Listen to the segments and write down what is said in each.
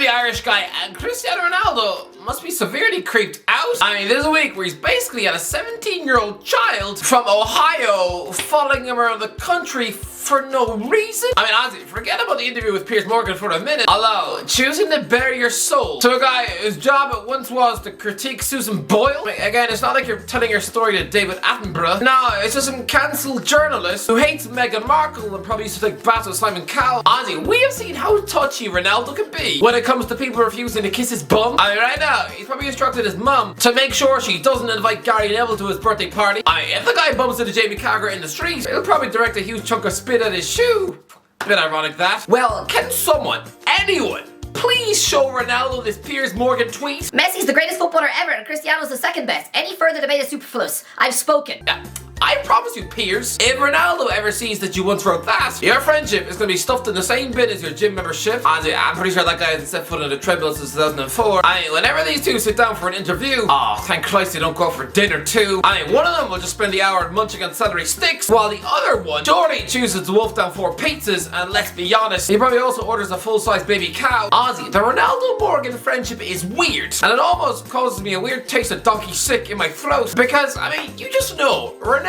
the Irish guy, and Cristiano Ronaldo must be severely creeped out. I mean, there's a week where he's basically had a 17-year-old child from Ohio following him around the country for no reason. I mean, honestly, forget about the interview with Piers Morgan for a minute. Although, choosing to bare your soul to a guy whose job it once was to critique Susan Boyle. I mean, again, it's not like you're telling your story to David Attenborough. No, it's just some cancelled journalist who hates Meghan Markle and probably used to take baths with Simon Cowell. Honestly, we have seen how touchy Ronaldo can be when it comes to people refusing to kiss his bum. I mean, right now, he's probably instructed his mum to make sure she doesn't invite Gary Neville to his birthday party. I mean, if the guy bumps into Jamie Carragher in the street, he'll probably direct a huge chunk of spit at his shoe. Bit ironic that. Well, can someone, anyone, please show Ronaldo this Piers Morgan tweet? Messi's the greatest footballer ever and Cristiano's the second best. Any further debate is superfluous. I've spoken. Yeah. I promise you, Piers, if Ronaldo ever sees that you once wrote that, your friendship is going to be stuffed in the same bin as your gym membership. And I'm pretty sure that guy hasn't set foot on the treadmill since 2004. I mean, whenever these two sit down for an interview, oh, thank Christ they don't go out for dinner too. I mean, one of them will just spend the hour munching on celery sticks, while the other one surely chooses to wolf down 4 pizzas, and let's be honest, he probably also orders a full-size baby cow. Honestly, the Ronaldo-Morgan friendship is weird, and it almost causes me a weird taste of donkey sick in my throat, because, I mean, you just know, Ronaldo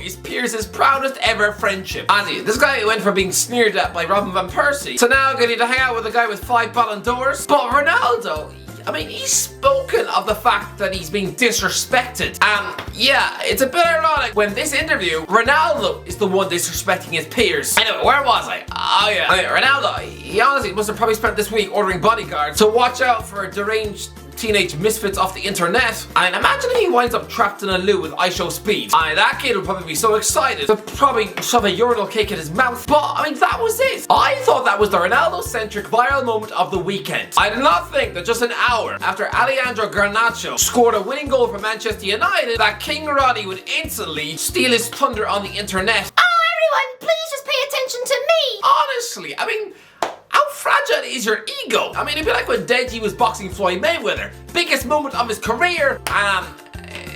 is Piers' proudest ever friendship. Honestly, this guy went from being sneered at by Robin Van Persie to now getting to hang out with a guy with 5 Ballon d'Ors. But Ronaldo, I mean, he's spoken of the fact that he's being disrespected. And yeah, it's a bit ironic when this interview, Ronaldo is the one disrespecting his peers. Anyway, where was I? Oh yeah. I mean, Ronaldo, he honestly must have probably spent this week ordering bodyguards, so watch out for deranged teenage misfits off the internet. And imagine if he winds up trapped in a loo with ISO speed. I mean, that kid would probably be so excited to probably shove a urinal cake in his mouth. But I mean, that was it. I thought that was the Ronaldo-centric viral moment of the weekend. I did not think that just an hour after Alejandro Garnacho scored a winning goal for Manchester United, that King Roddy would instantly steal his thunder on the internet. Oh, everyone, please just pay attention to me. Honestly, I mean, how fragile is your ego? I mean, it'd be like when Deji was boxing Floyd Mayweather. Biggest moment of his career.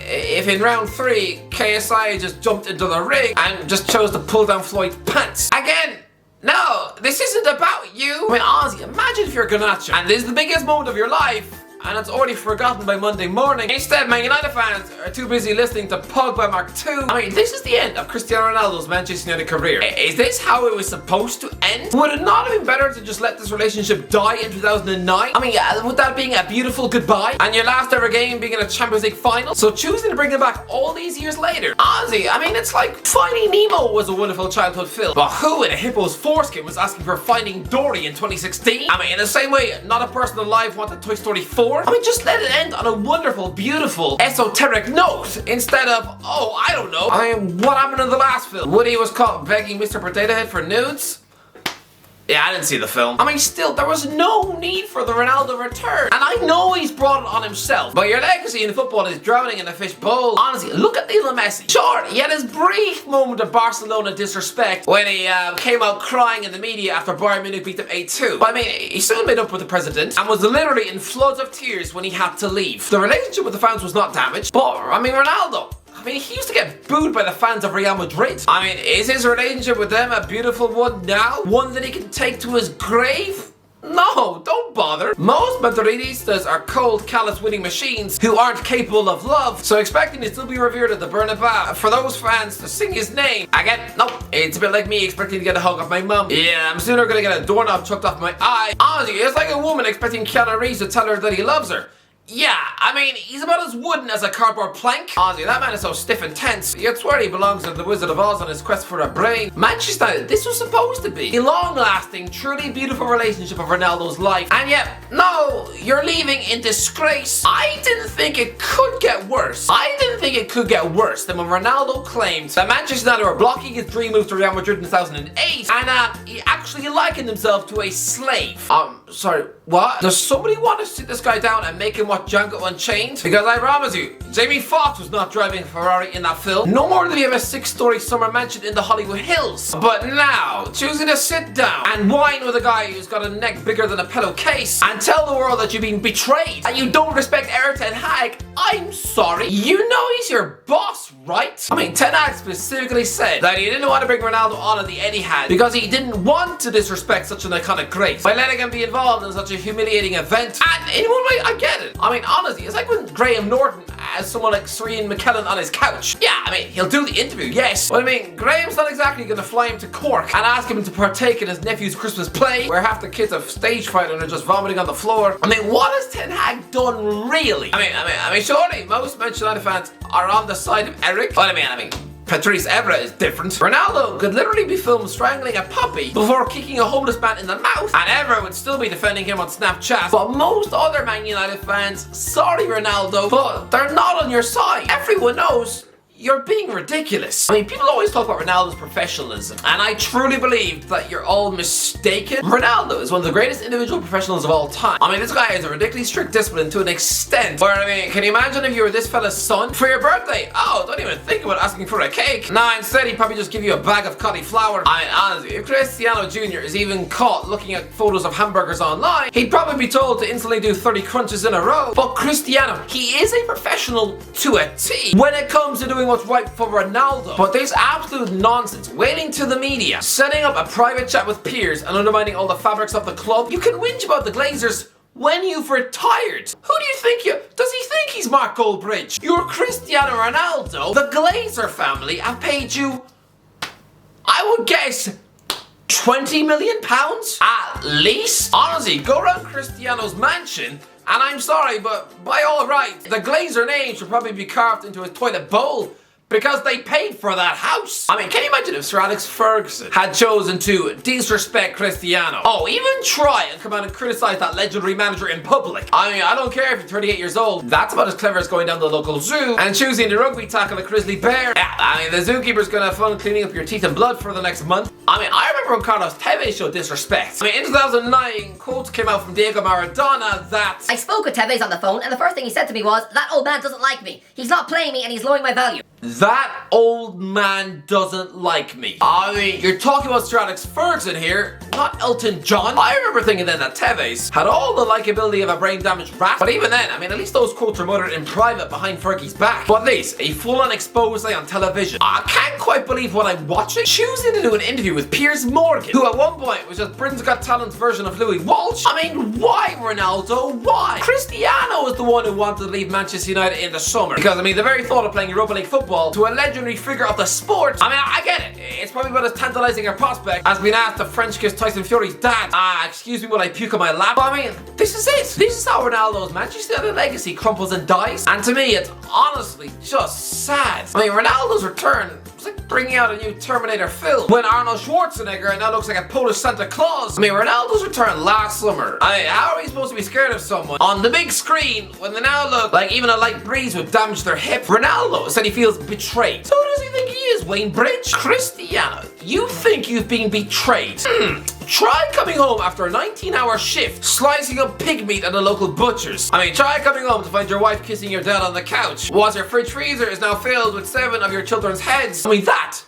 If in round 3, KSI just jumped into the ring and just chose to pull down Floyd's pants. Again, no, this isn't about you. I mean, honestly, imagine if you're Garnacho and this is the biggest moment of your life, and it's already forgotten by Monday morning. Instead, Man United fans are too busy listening to Pogba Mark II. I mean, this is the end of Cristiano Ronaldo's Manchester United career. Is this how it was supposed to end? Would it not have been better to just let this relationship die in 2009? I mean, with that being a beautiful goodbye, and your last ever game being in a Champions League final, so choosing to bring them back all these years later. Honestly, I mean, it's like Finding Nemo was a wonderful childhood film, but who in a hippo's foreskin was asking for Finding Dory in 2016? I mean, in the same way, not a person alive wanted Toy Story 4. I mean, just let it end on a wonderful, beautiful, esoteric note instead of, oh, I don't know, what happened in the last film? Woody was caught begging Mr. Potato Head for nudes? Yeah, I didn't see the film. I mean, still, there was no need for the Ronaldo return. And I know he's brought it on himself, but your legacy in football is drowning in a fish bowl. Honestly, look at Lionel Messi. Sure, he had his brief moment of Barcelona disrespect when he came out crying in the media after Bayern Munich beat them 8-2. But I mean, he soon made up with the president and was literally in floods of tears when he had to leave. The relationship with the fans was not damaged, but I mean, Ronaldo, I mean, he used to get booed by the fans of Real Madrid. I mean, is his relationship with them a beautiful one now? One that he can take to his grave? No, don't bother. Most Madridistas are cold, callous winning machines who aren't capable of love, so expecting to still be revered at the Bernabeu for those fans to sing his name. Again, nope, it's a bit like me expecting to get a hug off my mum. Yeah, I'm sooner gonna get a doorknob chucked off my eye. Honestly, it's like a woman expecting Keanu Reeves to tell her that he loves her. Yeah, I mean, he's about as wooden as a cardboard plank. Honestly, that man is so stiff and tense. You'd swear he belongs to the Wizard of Oz on his quest for a brain. Manchester United, this was supposed to be the long-lasting, truly beautiful relationship of Ronaldo's life. And yet, no, you're leaving in disgrace. I didn't think it could get worse. I didn't think it could get worse than when Ronaldo claimed that Manchester United were blocking his dream move to Real Madrid in 2008, and he actually likened himself to a slave. Sorry, what? Does somebody want to sit this guy down and make him watch Django Unchained? Because I promise you, Jamie Foxx was not driving a Ferrari in that film. No more did he have a 6-story summer mansion in the Hollywood Hills. But now, choosing to sit down and whine with a guy who's got a neck bigger than a pillowcase and tell the world that you've been betrayed and you don't respect Erik Ten Hag, I'm sorry. You know he's your boss, right? I mean, Ten Hag specifically said that he didn't want to bring Ronaldo on at the Etihad because he didn't want to disrespect such an iconic great by letting him be involved in such a humiliating event. And in one way, I get it. I mean, honestly, it's like when Graham Norton has someone like Serene McKellen on his couch. Yeah, I mean, he'll do the interview, yes. But I mean, Graham's not exactly going to fly him to Cork and ask him to partake in his nephew's Christmas play where half the kids have stage fright and are just vomiting on the floor. I mean, what has Ten Hag done really? I mean, surely most Manchester United fans are on the side of Erik. But I mean, Patrice Evra is different. Ronaldo could literally be filmed strangling a puppy before kicking a homeless man in the mouth, and Evra would still be defending him on Snapchat. But most other Man United fans, sorry Ronaldo, but they're not on your side. Everyone knows you're being ridiculous. I mean, people always talk about Ronaldo's professionalism, and I truly believe that you're all mistaken. Ronaldo is one of the greatest individual professionals of all time. I mean, this guy has a ridiculously strict discipline to an extent where, I mean, can you imagine if you were this fella's son? For your birthday, oh, don't even think about asking for a cake. Nah, instead he'd probably just give you a bag of cauliflower. I mean, honestly, if Cristiano Jr. is even caught looking at photos of hamburgers online, he'd probably be told to instantly do 30 crunches in a row. But Cristiano, he is a professional to a T when it comes to doing what's right for Ronaldo. But there's absolute nonsense waiting to the media, setting up a private chat with Piers and undermining all the fabrics of the club. You can whinge about the Glazers when you've retired. Who do you think does he think he's Mark Goldbridge? You're Cristiano Ronaldo. The Glazer family have paid you, I would guess, £20 million at least. Honestly, go around Cristiano's mansion and I'm sorry, but by all rights, the Glazer name should probably be carved into his toilet bowl because they paid for that house. I mean, can you imagine if Sir Alex Ferguson had chosen to disrespect Cristiano? Oh, even try and come out and criticize that legendary manager in public. I mean, I don't care if you're 38 years old. That's about as clever as going down to the local zoo and choosing to rugby tackle a grizzly bear. Yeah, I mean, the zookeeper's gonna have fun cleaning up your teeth and blood for the next month. I mean, I remember when Carlos Tevez showed disrespect. I mean, in 2009, quotes came out from Diego Maradona that I spoke with Tevez on the phone, and the first thing he said to me was, "That old man doesn't like me. He's not playing me, and he's lowering my value." That old man doesn't like me. I mean, you're talking about Sir Alex Ferguson here, not Elton John. I remember thinking then that Tevez had all the likability of a brain-damaged rat. But even then, I mean, at least those quotes were muttered in private behind Fergie's back. But this, a full-on expose on television. I can't quite believe what I'm watching. Choosing to do an interview with Piers Morgan, who at one point was just Britain's Got Talent's version of Louis Walsh. I mean, why, Ronaldo? Why? Cristiano is the one who wanted to leave Manchester United in the summer. Because, I mean, the very thought of playing Europa League football to a legendary figure of the sport. I mean, I get it. It's probably about as tantalizing a prospect as being asked to French kiss Tyson Fury's dad. Excuse me while I puke on my lap. But I mean, this is it. This is how Ronaldo's Manchester United legacy crumples and dies. And to me, it's honestly just sad. I mean, Ronaldo's return was like bringing out a new Terminator film when Arnold Schwarzenegger now looks like a Polish Santa Claus. I mean, Ronaldo's return last summer. I mean, how are we supposed to be scared of someone on the big screen when they now look like even a light breeze would damage their hip? Ronaldo said he feels betrayed. So who does he think he is, Wayne Bridge? Cristiano, you think you've been betrayed? Try coming home after a 19-hour shift, slicing up pig meat at a local butcher's. I mean, try coming home to find your wife kissing your dad on the couch, whilst your fridge freezer is now filled with 7 of your children's heads. I mean, that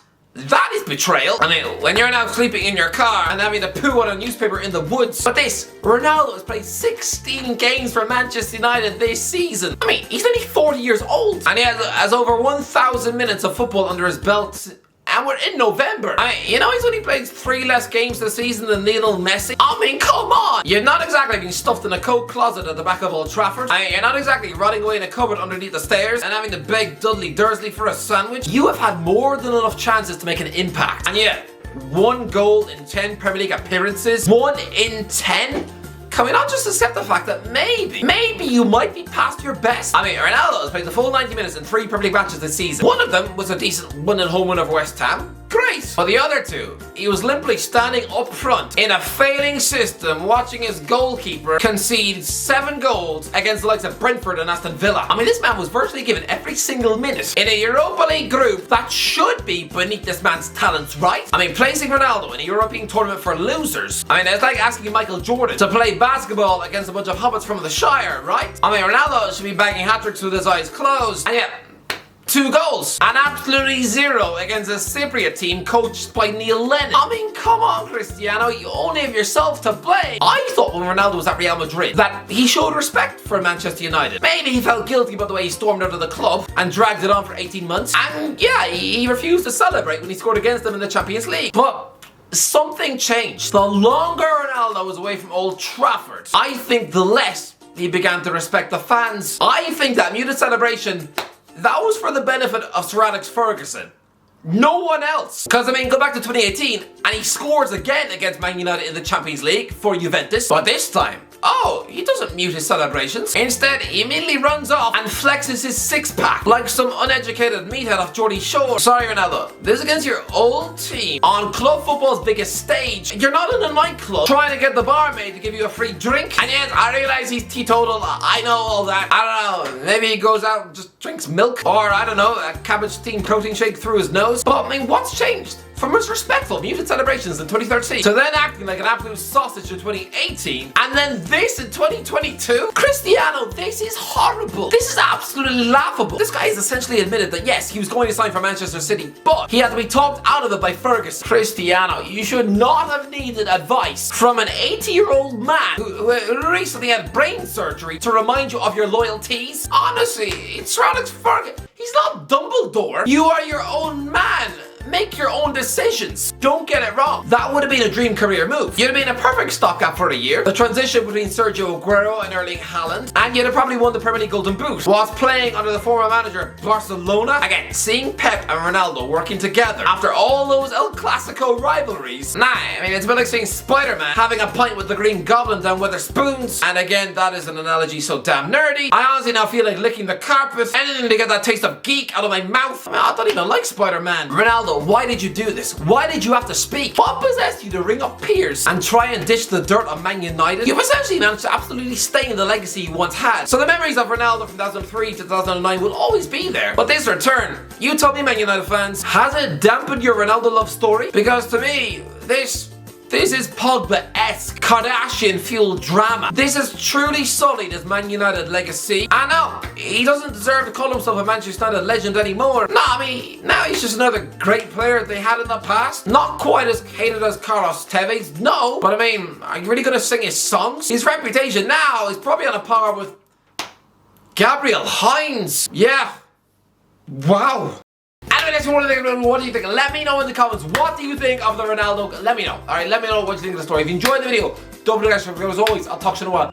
is betrayal. I mean, when you're now sleeping in your car and having to poo on a newspaper in the woods. But this, Ronaldo has played 16 games for Manchester United this season. I mean, he's only 40 years old and he has over 1,000 minutes of football under his belt. And we're in November. I mean, you know, he's only played 3 less games this season than Lionel Messi. I mean, come on! You're not exactly being stuffed in a coat closet at the back of Old Trafford. I mean, you're not exactly rotting away in a cupboard underneath the stairs and having to beg Dudley Dursley for a sandwich. You have had more than enough chances to make an impact. And yet, 1 goal in 10 Premier League appearances? 1 in 10? Can we not just accept the fact that maybe you might be past your best? I mean, Ronaldo has played the full 90 minutes in 3 Premier League matches this season. One of them was a decent 1-at-home win over West Ham. Great! But the other 2, he was limply standing up front in a failing system watching his goalkeeper concede 7 goals against the likes of Brentford and Aston Villa. I mean, this man was virtually given every single minute in a Europa League group that should be beneath this man's talents, right? I mean, placing Ronaldo in a European tournament for losers. I mean, it's like asking Michael Jordan to play basketball against a bunch of hobbits from the Shire, right? I mean, Ronaldo should be bagging hat-tricks with his eyes closed. And yet, 2 goals. And absolutely 0 against a Cypriot team coached by Neil Lennon. I mean, come on, Cristiano, you only have yourself to blame. I thought when Ronaldo was at Real Madrid that he showed respect for Manchester United. Maybe he felt guilty about the way he stormed out of the club and dragged it on for 18 months. And yeah, he refused to celebrate when he scored against them in the Champions League. But something changed. The longer Ronaldo was away from Old Trafford, I think the less he began to respect the fans. I think that muted celebration, that was for the benefit of Sir Alex Ferguson. No one else. Because, I mean, go back to 2018 and he scores again against Man United in the Champions League for Juventus. But this time, he doesn't mute his celebrations. Instead, he immediately runs off and flexes his 6-pack like some uneducated meathead off Geordie Shore. Sorry, Ronaldo. This is against your old team on club football's biggest stage. You're not in a nightclub trying to get the barmaid to give you a free drink. And yes, I realize he's teetotal. I know all that. I don't know. Maybe he goes out and just drinks milk. Or, I don't know, a cabbage steamed protein shake through his nose. But, I mean, what's changed? From his respectful muted celebrations in 2013 to then acting like an absolute sausage in 2018 and then this in 2022? Cristiano, this is horrible. This is absolutely laughable. This guy has essentially admitted that yes, he was going to sign for Manchester City, but he had to be talked out of it by Ferguson. Cristiano, you should not have needed advice from an 80-year-old man who recently had brain surgery to remind you of your loyalties. Honestly, it's Sir Alex Ferguson. He's not Dumbledore. You are your own man. Make your own decisions. Don't get it wrong. That would have been a dream career move. You'd have been a perfect stopgap for a year. The transition between Sergio Aguero and Erling Haaland. And you'd have probably won the Premier League Golden Boot whilst playing under the former manager Barcelona. Again, seeing Pep and Ronaldo working together after all those El Clasico rivalries. Nah, I mean, it's a bit like seeing Spider-Man having a pint with the Green Goblin down Witherspoons. And again, that is an analogy so damn nerdy. I honestly now feel like licking the carpet. Anything to get that taste of geek out of my mouth. I mean, I don't even like Spider-Man. Ronaldo, why did you do this? Why did you have to speak? What possessed you to ring up Piers and try and dish the dirt on Man United? You've essentially managed to absolutely stain the legacy you once had. So the memories of Ronaldo from 2003 to 2009 will always be there. But this return, you tell me, Man United fans, has it dampened your Ronaldo love story? Because to me, this is Pogba-esque, Kardashian-fueled drama. This is truly sullied his Man United legacy. I know, he doesn't deserve to call himself a Manchester United legend anymore. No, I mean, now he's just another great player they had in the past. Not quite as hated as Carlos Tevez, no. But I mean, are you really gonna sing his songs? His reputation now is probably on a par with Gabriel Hines. Yeah. Wow. Anyway, that's what do you think? Let me know in the comments. What do you think of the Ronaldo? Let me know. Alright, let me know what you think of the story. If you enjoyed the video, don't forget to subscribe. As always, I'll talk to you in a while.